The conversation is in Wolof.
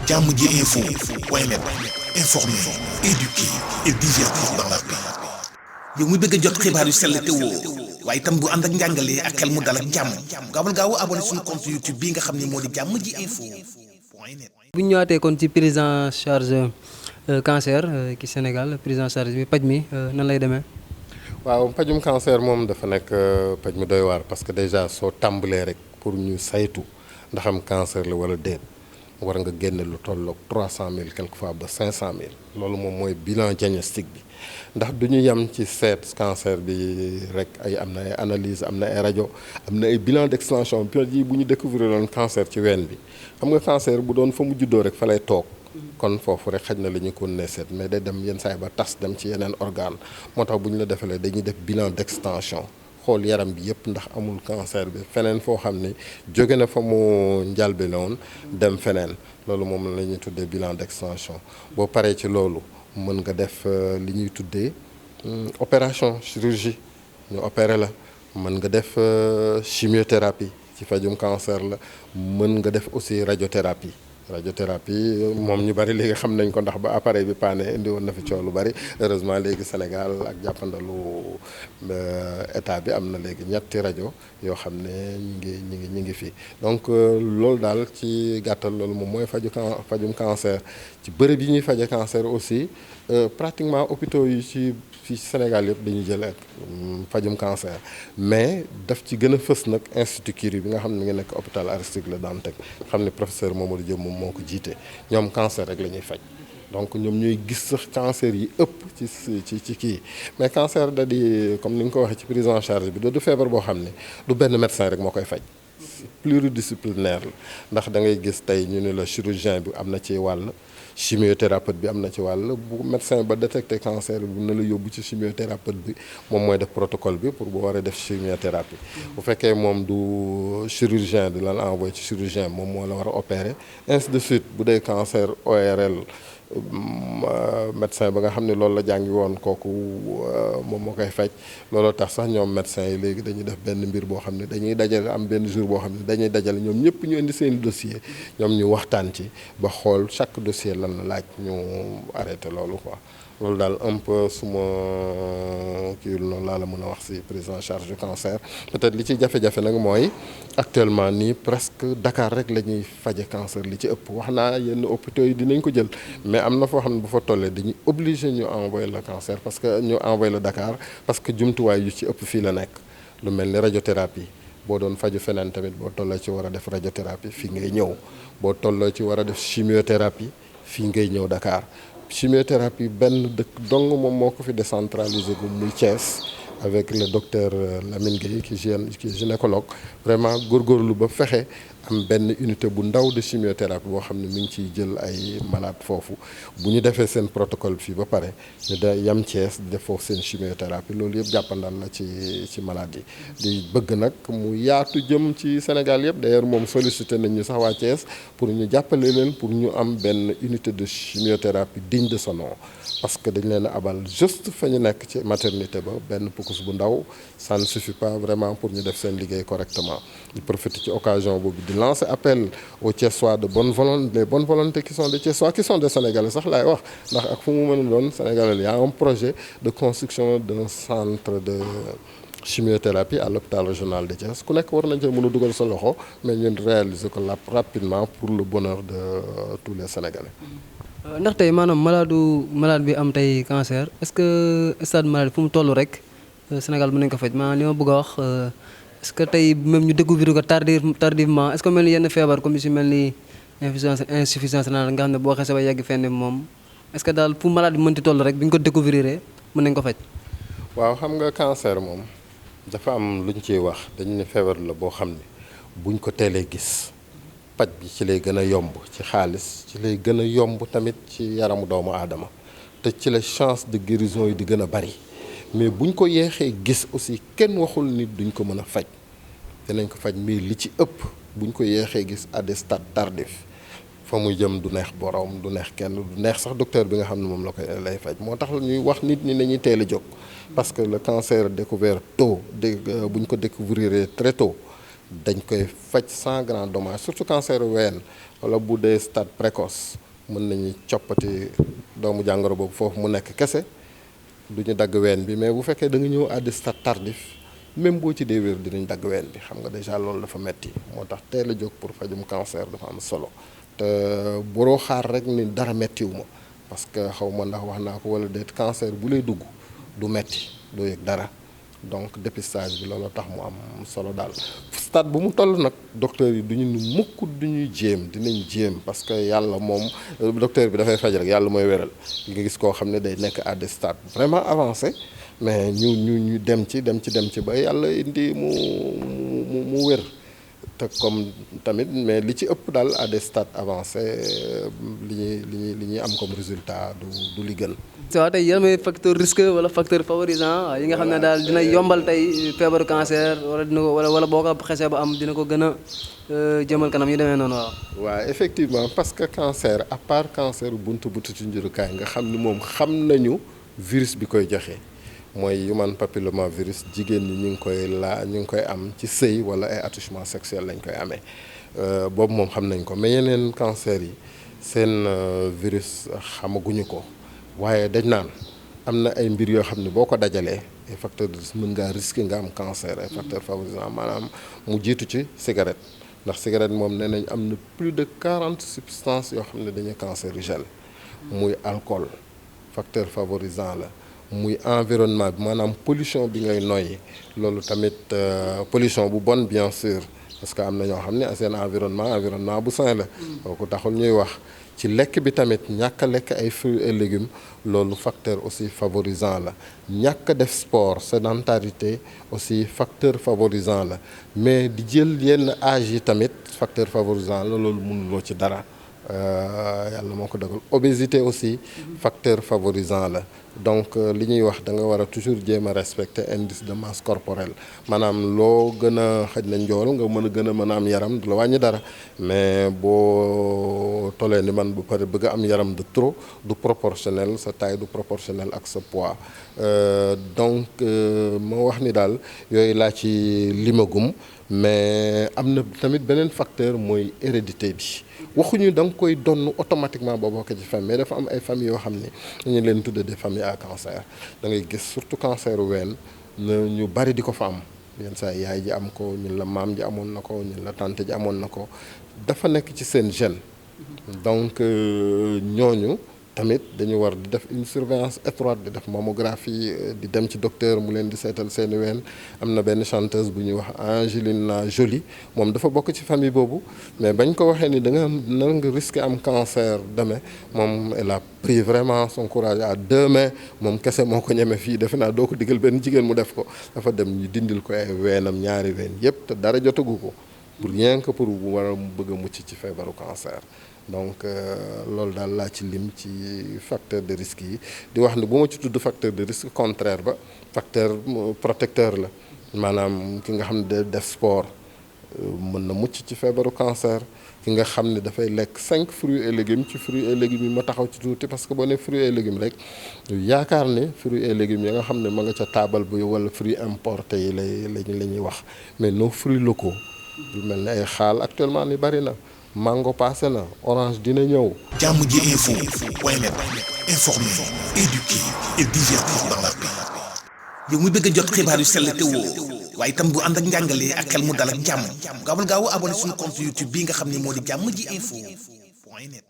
jàmm ji info point net informer, éduquer et divertir dans la paix. yow mi bëgg a jot xibaar yu sell te woo waaye itam bu ànd ak njàngalee ak xel mu dal ak jàmm gaawal gaaw abonné suñu compte YouTube bii nga xam ne moo di jàmm ji info point net. bu ñu ñëwaatee kon ci prise en charge cancer ci Sénégal prise en charge bi paj mi nan lay demee. waaw pajum cancer moom dafa nekk paj mu doy waar parce que déjà soo tàmbalee rek pour ñu saytu ndax am cancer la wala déet war nga génne lu tolloog 300 000 quelquefois ba 500 000 loolu moom mooy bilan diagnostic bi ndax du ñu yem ci seet cancer bi rek am na ay analyse am na ay rajo am na ay bilan d'extension bi bu ñu découvrir loon cancer ci ween bi xam nga cancer bu doon fa mu juddoo rek fa lay toog. kon foofu rek xaj na la ñu ko ne seet mais day dem yenn saa yi ba tas dem ci yeneen organe moo tax bu ñu la defalee dañuy def bilan d'extension xool yaram bi yëpp ndax amul cancer bi feneen foo xam ni jóge na fa mu njalbe la woon dem feneen loolu moom la ñuy tuddee bilan d'extension boo paree ci loolu mën nga def li ñuy tuddee opération chirurgie ñu opéré la mën nga def chimiothérapie ci fajum cancer la mën nga def aussi radiothérapie moom ñu bari léegi xam nañ ko ndax ba appareil bi paane indi woon na fi coow lu bari heureusement léegi Sénégal ak jàppandalu état bi am na léegi ñetti rajo yoo xam ne ñi ngi fi donc loolu daal ci gàttal loolu moom mooy fajum cancer ci bërëb yi ñuy faje cancer aussi pratiquement hôpitaux yi ci fii Sénégal yëpp dañuy jël ak fajum cancer mais daf ci gën a fës nag institut Curie bi nga xam ne mi ngi nekk hôpital Aristide Le Dantec xam ne professeur Mamadou Diop moom moo ko jiite ñoom cancer rek la ñuy faj donc ñoom ñooy gis sax cancer yi ëpp ci kii mais cancer da di comme ni nga ko waxee ci prise en charge bi du feebar boo xam ne du benn médecin rek moo koy faj pluridisciplinaire la ndax da ngay gis tey ñu ne la chirurgien bi am na ci wàll chimiothérapeute bi am na ci wàll bu médecin ba détecté cancer bi na la yóbbu ci chimiothérapeute bi moom mooy def protocole bi pour bu waree def chimiothérapie bu fekkee moom du chirurgien di la envoyé ci chirurgien moom moo la war a opérer ainsi de suite bu dee cancer ORL médecin ba nga xam ne loolu la jàngi woon kooku moom moo koy faj looloo tax sax ñoom médecins yi léegi dañuy def benn mbir boo xam ne dañuy dajale am benn jour boo xam ne dañuy dajale ñoom ñëpp ñu indi seen dossier ñoom ñu waxtaan ci ba xool chaque dossier lan la laaj ñu arrêté loolu quoi loolu daal un peu suma kii noonu laa la mën a wax ci prise en charge du cancer peut-être li ci jafe-jafe nag mooy actuellement nii presque Dakar rek la ñuy faje cancer li ci ëpp wax naa yenn hôpitaux yi dinañ ko jël mais am na foo xam ne bu fa tollee dañuy obligé ñu envoyer le cancer parce que ñu envoyer le Dakar parce que jumtuwaay yu ci ëpp fii la nekk lu mel ni radiothérapie boo doon faju feneen tamit boo tolloo ci war a def radiothérapie fii ngay ñëw boo tolloo ci war a def chimiothérapie fii ngay ñëw Dakar chimiothérapie benn dëkk dong moom moo ko fi décentralisé gu muy Thiès avec le docteur Lamine Gueye qui est gynécologue vraiment góorgóorlu ba fexe am benn unité bu ndaw de chimiothérapie boo xam ne mi ngi ciy jël ay malade foofu bu ñu defee seen protocole fii ba pare ñu da yam Thiès def foofu seen chimiothérapie loolu yëpp jàppandal la ci malade yi di bëgg nag mu yaatu jëm ci Sénégal yëpp d'ailleurs moom sollicité nañ ñu sax waa Thiès pour ñu jàppale leen pour ñu am benn unité de chimiothérapie digne de son nom parce que dañ leen a abal juste fa ñu nekk ci maternité ba benn pukus bu ndaw ça ne suffit pas vraiment pour ñu def seen liggéey correctement ñu profité ci occasion boobu di lancer appel aux Thiessois de bonne volonté les bonnes volontés qui sont des Thiessois qui sont des Sénégalais sax laay wax ndax ak fu mu mën a doon Sénégalais y a un projet de construction d'un centre de chimiothérapie à l'hôpital régional de Thiès ku nekk war nañ cee mën a dugal sa loxo mais ñun réaliser ko rapidement pour le bonheur de tous les Sénégalais. ndax tey maanaam malade bi am tey cancer est-ce que stade maladie fu mu toll rek Sénégal mën nañ ko faj maanaam li ma bëgg a wax est-ce que tey même ñu découvrir ko tardivement est-ce que mel ni yenn feebar comme si mel ni insuffisance rénale nga xam ne boo xasee ba yegg fenn moom est-ce que daal fu malade bi mënti toll rek bi ñu ko découvrir mën nañ ko faj. waaw xam nga cancer moom dafa am lu ñu ciy wax dañu ne feebar la boo xam ne buñ ko teelee gis. paj bi ci lay gën a yomb ci xaalis ci lay gën a yomb tamit ci yaramu doomu aadama te ci la chance de guérison yi di gën a bari mais buñ ko yeexee gis aussi kenn waxul nit duñ ko mën a faj dinañ ko faj mais li ci ëpp buñ ko yeexee gis à des stades tardifs fa muy jëm du neex borom du neex kenn du neex sax docteur bi nga xam ne moom la koy lay faj moo tax ñuy wax nit ñi nañuy teel a jóg parce que le cancer découvert tôt buñ ko découvrir très tôt dañ koy faj sans grand dommage surtout cancer ween wala bu dee stade précoce mën nañu coppati doomu jàngoro boobu foofu mu nekk kese du ñu dagg ween bi. mais bu fekkee da nga ñëw à des stades tardif même boo ci dee wér dinañ dagg ween bi, xam nga déjà loolu dafa metti. moo tax teel a jóg pour fajum cancer dafa am solo te boroo xaar rek ni dara mettiwu ma parce que xaw ma ndax wax naa ko wala déet, cancer bu lay dugg du metti doo yëg dara. donc dépistage bi loolu tax mu am solo daal. stade bu mu toll nag docteur yi duñu nu mukk duñuy jéem, dinañ jéem parce que yàlla moom docteur bi dafay faj rek, yàlla mooy wéral. nga gis koo xam ne day nekk à des stades vraiment avancé mais ñu dem ci ba yàlla indi mu wér. te comme tamit mais li ci ëpp daal à des stades avancés li ñuy am comme résultat du li gën. waaw tey yan mooy facteur risque wala facteur favorisant yi nga xam ne daal dina yombal tey feebaru cancer wala dina ko wala boo ko xesee ba am dina ko gën a jëmal kanam yu demee noonu waaw. waaw effectivement parce que cancer à part cancer buntu ci njurukaay nga xam ni moom xam nañu virus bi koy joxe. mooy human papillomavirus jigéen ñi ñu ngi koy am ci sëy wala ay attouchement sexuel lañ koy amee boobu moom xam nañ ko mais yeneen cancer yi seen virus xamaguñu ko waaye dañ naan am na ay mbir yoo xam ne boo ko dajalee ay facteur de risque mën ngaa risque nga am cancer ay facteur favorisant maanaam mu jiitu ci cigarette ndax cigarette moom nee nañ am na plus de 40 substances yoo xam ne dañuy cancérigène muy alcool facteur favorisant la. muy environnement bi maanaam pollution bi ngay noyyi loolu tamit pollution bu bon bien sûr parce que am na ñoo xam ne seen environnement bu sain la kooku taxul ñuy wax ci lekk bi tamit ñàkk a lekk ay fruits et légumes loolu facteur aussi favorisant la ñàkk a def sport sédentarité aussi facteur favorisant la mais di jël yenn âge yi tamit facteur favorisant la loolu mënuloo ci dara yàlla moo ko dogal obésité aussi facteur favorisant la donc li ñuy wax da nga war a toujours jéem a respecter indice de masse corporelle maanaam loo gën a xëj na njool nga gën a mën a am yaram du la wàññi dara mais boo tolee ni man bu pare bëgg a am yaram de trop du proportionnel sa taille du proportionnel ak sa poids donc moo wax ni daal yooyu laa ci limagum mais am na tamit beneen facteur mooy hérédité bi waxuñu da nga koy donn automatiquement boo bokk ci famille mais dafa am ay famille yoo xam ne dañu leen tudde des familles à cancer da ngay gis surtout cancer ween ñu bari di ko fa am yenn saa yaay ji am ko ñun la maam ji amoon na ko ñun la tante ji amoon na ko dafa nekk ci seen gène donc ñooñu tamit dañu war di def une surveillance étroite di def mammographie di dem ci docteur mu leen di seetal seeni ween am na benn chanteuse bu ñuy wax Angelina Jolie moom dafa bokk ci famille boobu mais bañ ko waxee ni da nga risqué am cancer demain moom elle a pris vraiment son courage à deux mains moom kese moo ko ñeme fii defe naa doo ko digal benn jigéen mu def ko dafa dem ñu dindil ko ay weenam ñaari ween yépp te dara jotagu ko pour rien que pour war a bëgg a mucc ci feebaru cancer donc loolu daal laa ci lim ci facteur de risque yi di wax ne bu ma ci tudd facteur de risque contraire ba facteur protecteur la maanaam ki nga xam ne day def sport mën na mucc ci feebaru cancer ki nga xam ne dafay lekk 5 fruits et légumes ci fruits et légumes yi ma taxaw ci tuuti parce que boo nee fruits et légumes rek yaakaar ne fruits et légumes yi nga xam ne ma nga ca taabal bi wala fruits importés yi la ñuy wax mais nos fruits locaux lu mel ne ay xaal actuellement ni bari na mango passé na orange dina ñëw. jàmm ji info point net informer, éduquer et divertir dans la paix. yow muy bëgg a jot xibaar yu sell te woo waaye itam bu ànd ak njàngalee ak xel mu dal ak jàmm gaawal gaaw abonné suñu compte YouTube bii nga xam ne moo di jàmm ji info point net.